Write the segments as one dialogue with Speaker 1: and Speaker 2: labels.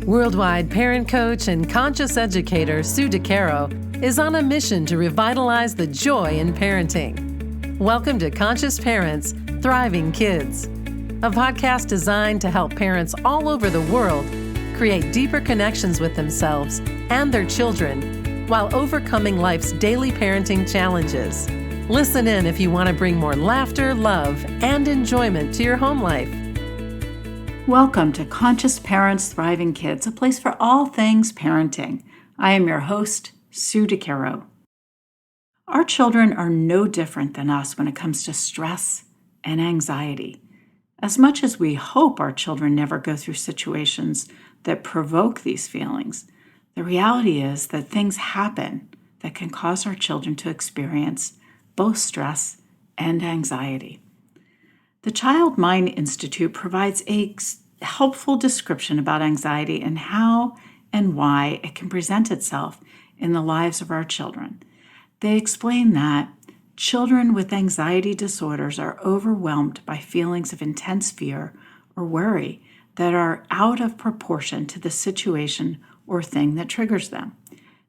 Speaker 1: Worldwide parent coach and conscious educator Sue DeCaro is on a mission to revitalize the joy in parenting. Welcome to Conscious Parents, Thriving Kids, a podcast designed to help parents all over the world create deeper connections with themselves and their children while overcoming life's daily parenting challenges. Listen in if you want to bring more laughter, love, and enjoyment to your home life.
Speaker 2: Welcome to Conscious Parents, Thriving Kids, a place for all things parenting. I am your host, Sue DeCaro. Our children are no different than us when it comes to stress and anxiety. As much as we hope our children never go through situations that provoke these feelings, the reality is that things happen that can cause our children to experience both stress and anxiety. The Child Mind Institute provides a helpful description about anxiety and how and why it can present itself in the lives of our children. They explain that children with anxiety disorders are overwhelmed by feelings of intense fear or worry that are out of proportion to the situation or thing that triggers them.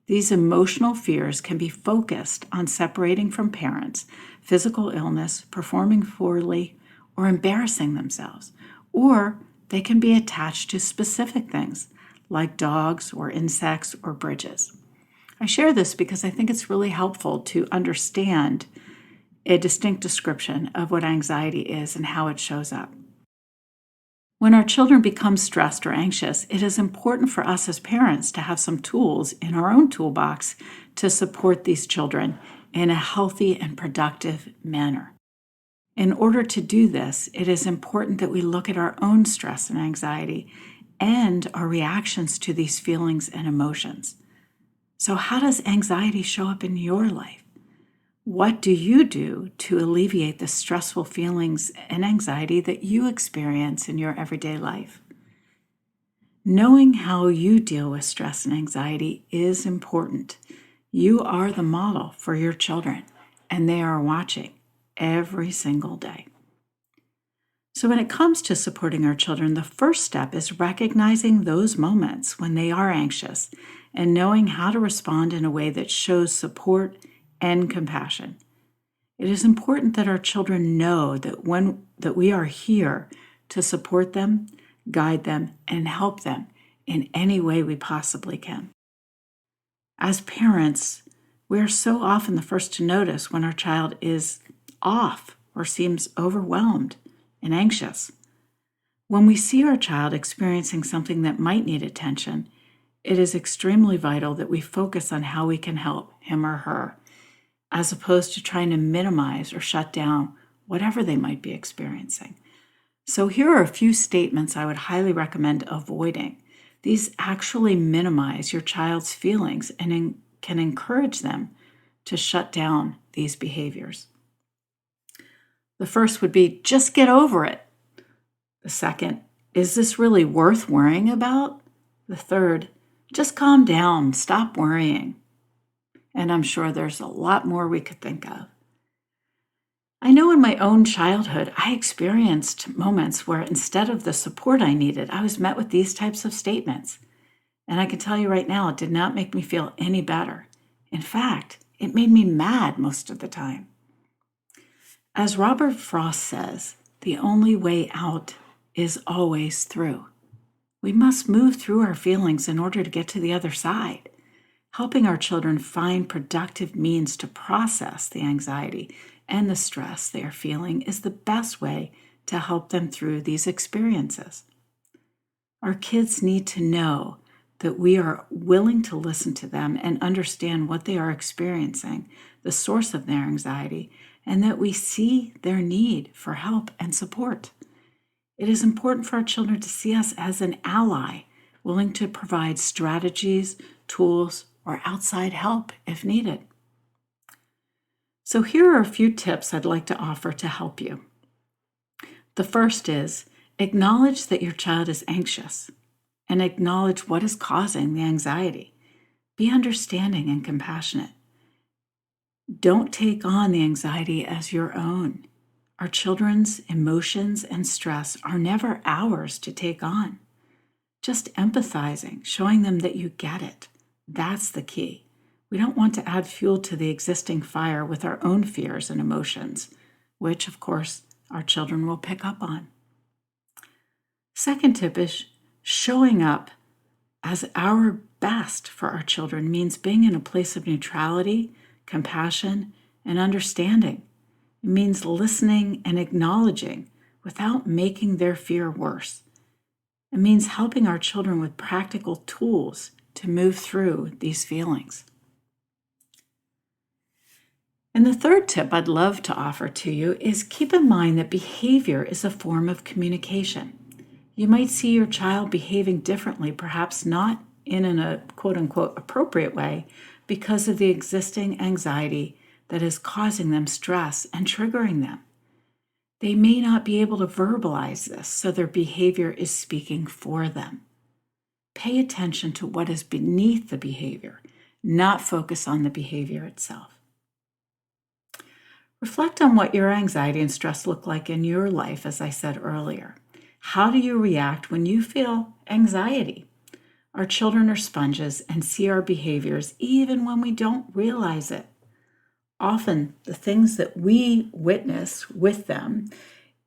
Speaker 2: These emotional fears can be focused on separating from parents, physical illness, performing poorly, or embarrassing themselves, or they can be attached to specific things like dogs or insects or bridges. I share this because I think it's really helpful to understand a distinct description of what anxiety is and how it shows up. When our children become stressed or anxious, it is important for us as parents to have some tools in our own toolbox to support these children in a healthy and productive manner. In order to do this, it is important that we look at our own stress and anxiety and our reactions to these feelings and emotions. So how does anxiety show up in your life? What do you do to alleviate the stressful feelings and anxiety that you experience in your everyday life? Knowing how you deal with stress and anxiety is important. You are the model for your children, and they are watching every single day. So when it comes to supporting our children, the first step is recognizing those moments when they are anxious and knowing how to respond in a way that shows support and compassion. It is important that our children know that we are here to support them, guide them, and help them in any way we possibly can. As parents, we are so often the first to notice when our child is off or seems overwhelmed and anxious. When we see our child experiencing something that might need attention, it is extremely vital that we focus on how we can help him or her, as opposed to trying to minimize or shut down whatever they might be experiencing. So here are a few statements I would highly recommend avoiding. These actually minimize your child's feelings and can encourage them to shut down these behaviors. The first would be, just get over it. The second, is this really worth worrying about? The third, just calm down, stop worrying. And I'm sure there's a lot more we could think of. I know in my own childhood, I experienced moments where instead of the support I needed, I was met with these types of statements. And I can tell you right now, it did not make me feel any better. In fact, it made me mad most of the time. As Robert Frost says, the only way out is always through. We must move through our feelings in order to get to the other side. Helping our children find productive means to process the anxiety and the stress they are feeling is the best way to help them through these experiences. Our kids need to know that we are willing to listen to them and understand what they are experiencing, the source of their anxiety, and that we see their need for help and support. It is important for our children to see us as an ally, willing to provide strategies, tools, or outside help if needed. So here are a few tips I'd like to offer to help you. The first is, acknowledge that your child is anxious and acknowledge what is causing the anxiety. Be understanding and compassionate. Don't take on the anxiety as your own. Our children's emotions and stress are never ours to take on. Just empathizing, showing them that you get it. That's the key. We don't want to add fuel to the existing fire with our own fears and emotions, which, of course, our children will pick up on. Second tip is showing up as our best for our children means being in a place of neutrality, compassion, and understanding. It means listening and acknowledging without making their fear worse. It means helping our children with practical tools to move through these feelings. And the third tip I'd love to offer to you is keep in mind that behavior is a form of communication. You might see your child behaving differently, perhaps not in a quote-unquote appropriate way, because of the existing anxiety that is causing them stress and triggering them. They may not be able to verbalize this, so their behavior is speaking for them. Pay attention to what is beneath the behavior, not focus on the behavior itself. Reflect on what your anxiety and stress look like in your life, as I said earlier. How do you react when you feel anxiety? Our children are sponges and see our behaviors even when we don't realize it. Often, the things that we witness with them,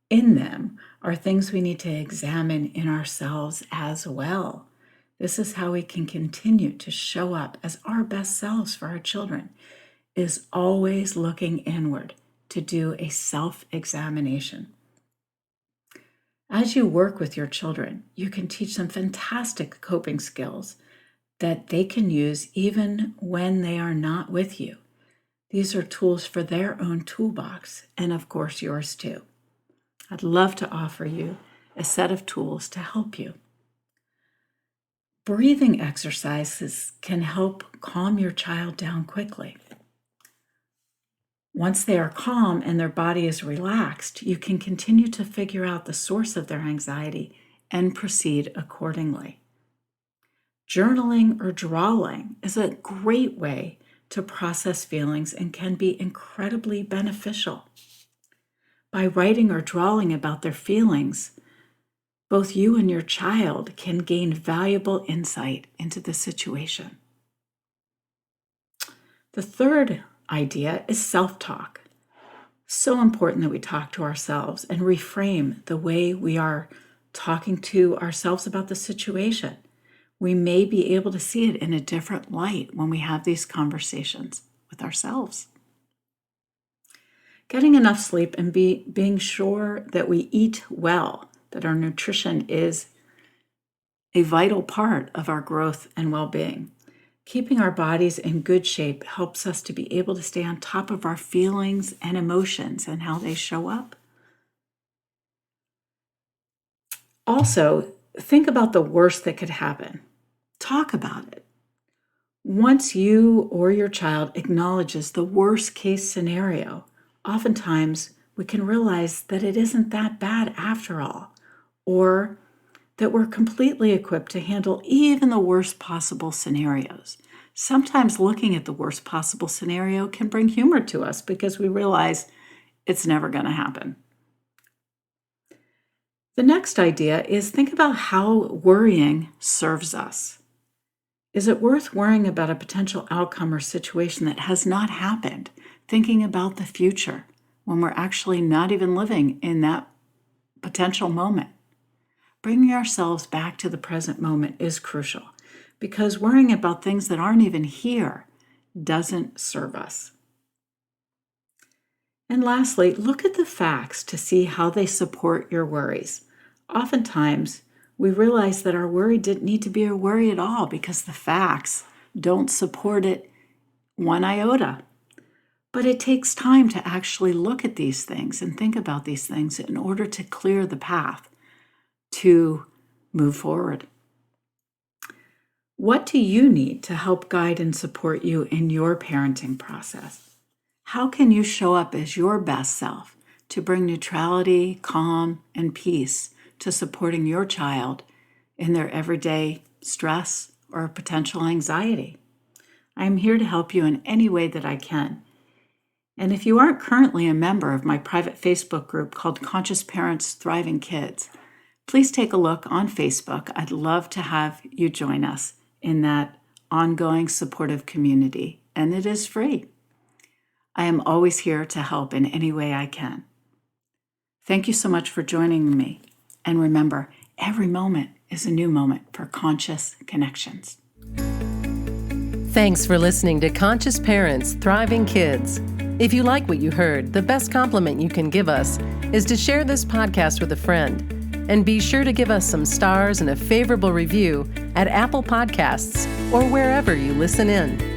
Speaker 2: in them, are things we need to examine in ourselves as well. This is how we can continue to show up as our best selves for our children, is always looking inward to do a self-examination. As you work with your children, you can teach them fantastic coping skills that they can use even when they are not with you. These are tools for their own toolbox, and of course yours too. I'd love to offer you a set of tools to help you. Breathing exercises can help calm your child down quickly. Once they are calm and their body is relaxed, you can continue to figure out the source of their anxiety and proceed accordingly. Journaling or drawing is a great way to process feelings and can be incredibly beneficial. By writing or drawing about their feelings, both you and your child can gain valuable insight into the situation. The third idea is self-talk. So important that we talk to ourselves and reframe the way we are talking to ourselves about the situation. We may be able to see it in a different light when we have these conversations with ourselves. Getting enough sleep and being sure that we eat well, that our nutrition is a vital part of our growth and well-being. Keeping our bodies in good shape helps us to be able to stay on top of our feelings and emotions and how they show up. Also, think about the worst that could happen. Talk about it. Once you or your child acknowledges the worst case scenario, oftentimes we can realize that it isn't that bad after all, or that we're completely equipped to handle even the worst possible scenarios. Sometimes looking at the worst possible scenario can bring humor to us because we realize it's never going to happen. The next idea is think about how worrying serves us. Is it worth worrying about a potential outcome or situation that has not happened, thinking about the future when we're actually not even living in that potential moment? Bringing ourselves back to the present moment is crucial because worrying about things that aren't even here doesn't serve us. And lastly, look at the facts to see how they support your worries. Oftentimes, we realize that our worry didn't need to be a worry at all because the facts don't support it one iota. But it takes time to actually look at these things and think about these things in order to clear the path to move forward. What do you need to help guide and support you in your parenting process? How can you show up as your best self to bring neutrality, calm, and peace to supporting your child in their everyday stress or potential anxiety? I am here to help you in any way that I can. And if you aren't currently a member of my private Facebook group called Conscious Parents Thriving Kids, please take a look on Facebook. I'd love to have you join us in that ongoing supportive community, and it is free. I am always here to help in any way I can. Thank you so much for joining me. And remember, every moment is a new moment for conscious connections.
Speaker 1: Thanks for listening to Conscious Parents, Thriving Kids. If you like what you heard, the best compliment you can give us is to share this podcast with a friend. And be sure to give us some stars and a favorable review at Apple Podcasts or wherever you listen in.